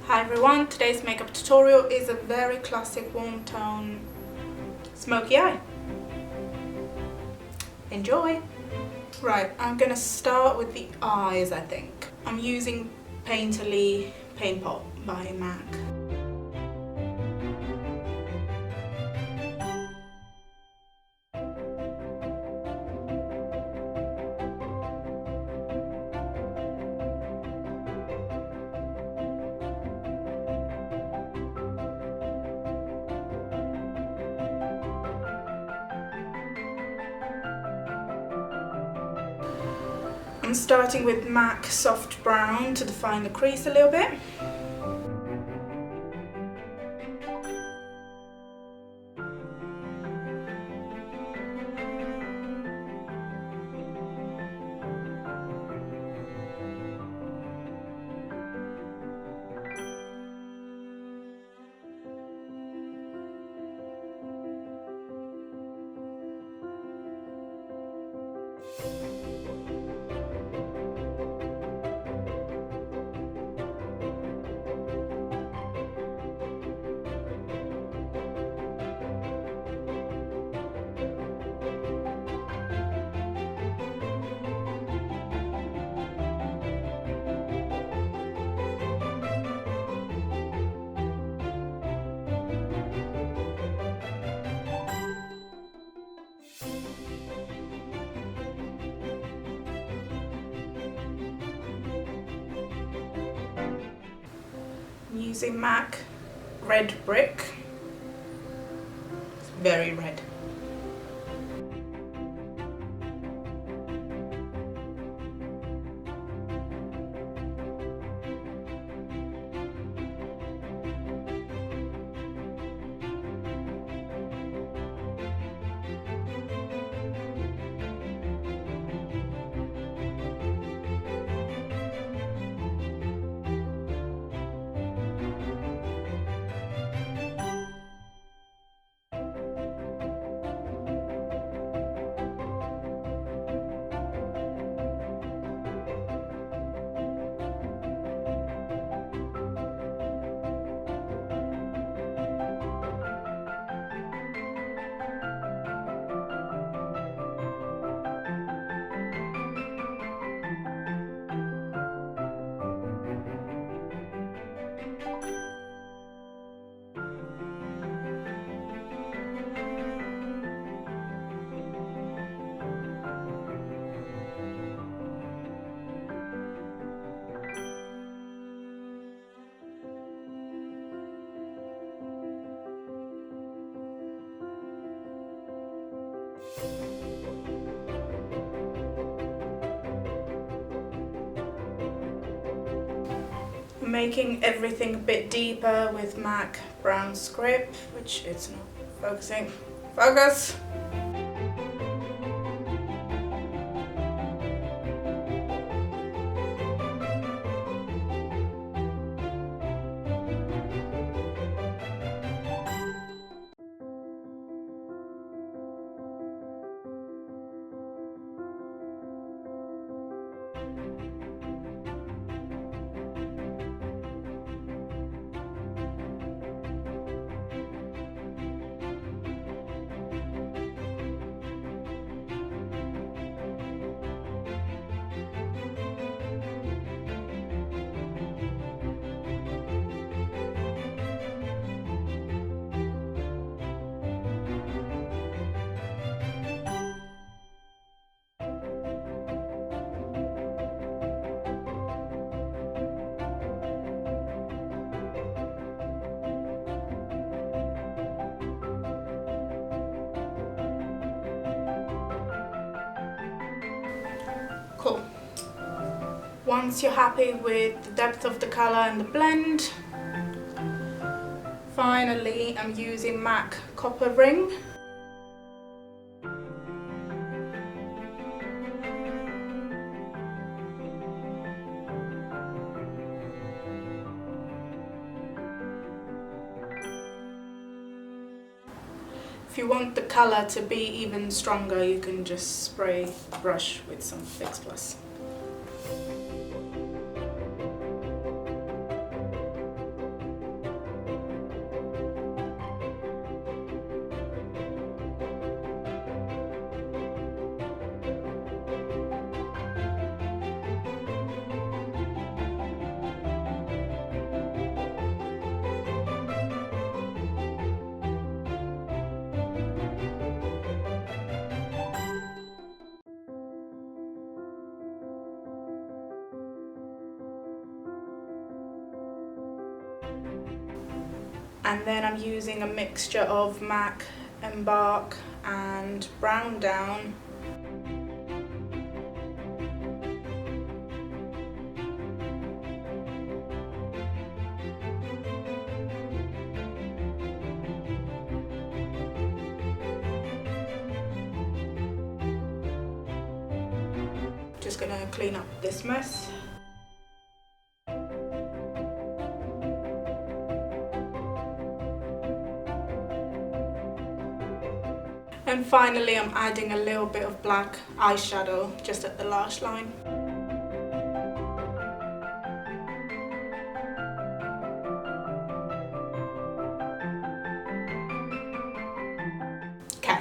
Hi everyone, today's makeup tutorial is a very classic warm tone smoky eye. Enjoy! Right, I'm gonna start with the eyes, I think. I'm using Painterly Paint Pot by MAC. I'm starting with MAC Soft Brown to define the crease a little bit. I'm using MAC Red Brick. It's very red. I'm making everything a bit deeper with MAC Brown Script, which it's not focusing. Focus! Cool. Once you're happy with the depth of the colour and the blend, finally I'm using MAC Copper Ring. If you want the colour to be even stronger, you can just spray the brush with some Fix Plus. And then I'm using a mixture of MAC Embark and Brown Down. Just gonna clean up this mess. And finally, I'm adding a little bit of black eyeshadow just at the lash line. Okay,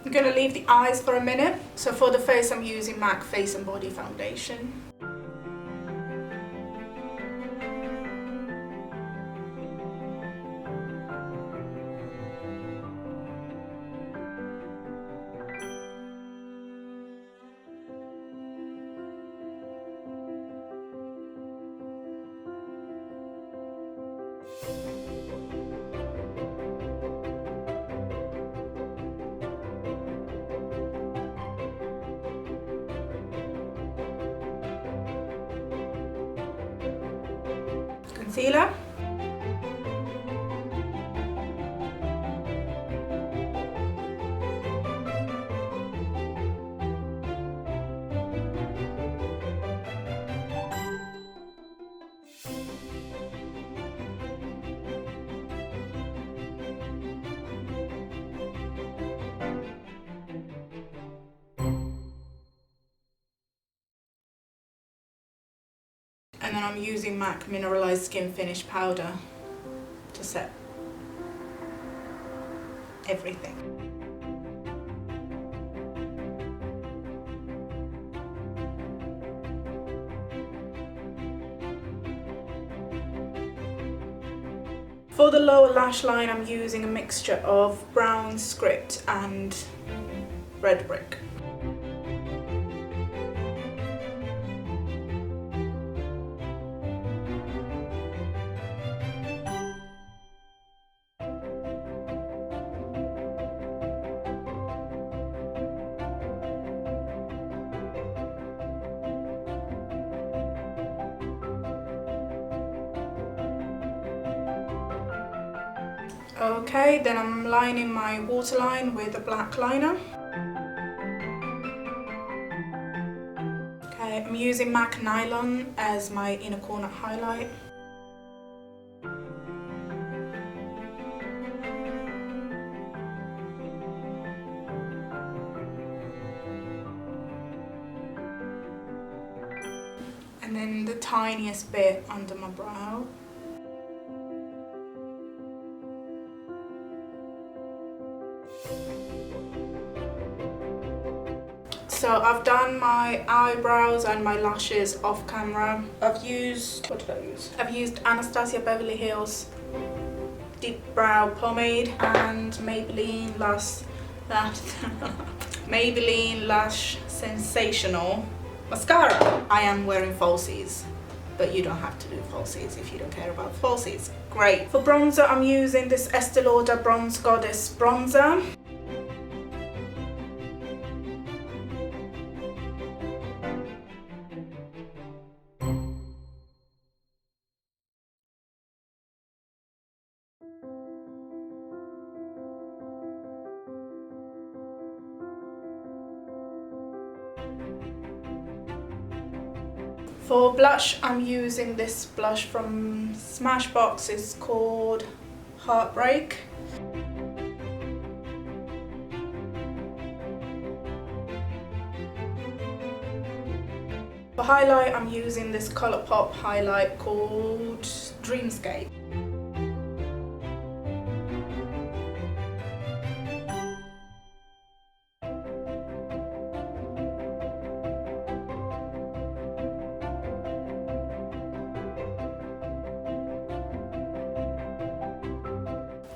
I'm gonna leave the eyes for a minute. So for the face, I'm using MAC Face and Body Foundation. Concealer. And then I'm using MAC Mineralized Skin Finish Powder to set everything. For the lower lash line, I'm using a mixture of Brown Script and Red Brick. Okay, then I'm lining my waterline with a black liner. Okay, I'm using MAC Nylon as my inner corner highlight. And then the tiniest bit under my brow. So I've done my eyebrows and my lashes off camera. What did I use? I've used Anastasia Beverly Hills Deep Brow Pomade and Maybelline Lash Sensational Mascara. I am wearing falsies, but you don't have to do falsies if you don't care about falsies. Great. For bronzer, I'm using this Estee Lauder Bronze Goddess bronzer. For blush, I'm using this blush from Smashbox. It's called Heartbreak. For highlight, I'm using this Colourpop highlight called Dreamscape.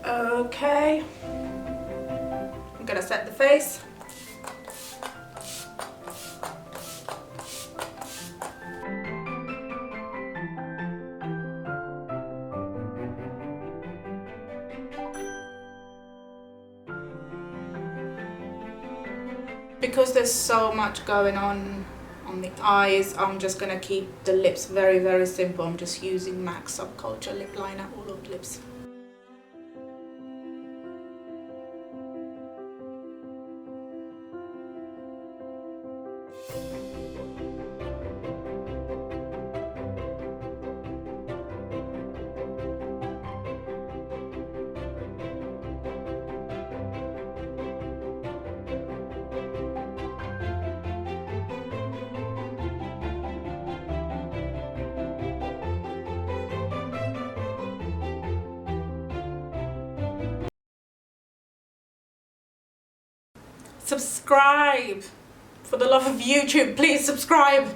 Okay, I'm gonna set the face. Because there's so much going on the eyes, I'm just gonna keep the lips very, very simple. I'm just using MAC Subculture lip liner all over the lips. Subscribe! For the love of YouTube, please subscribe!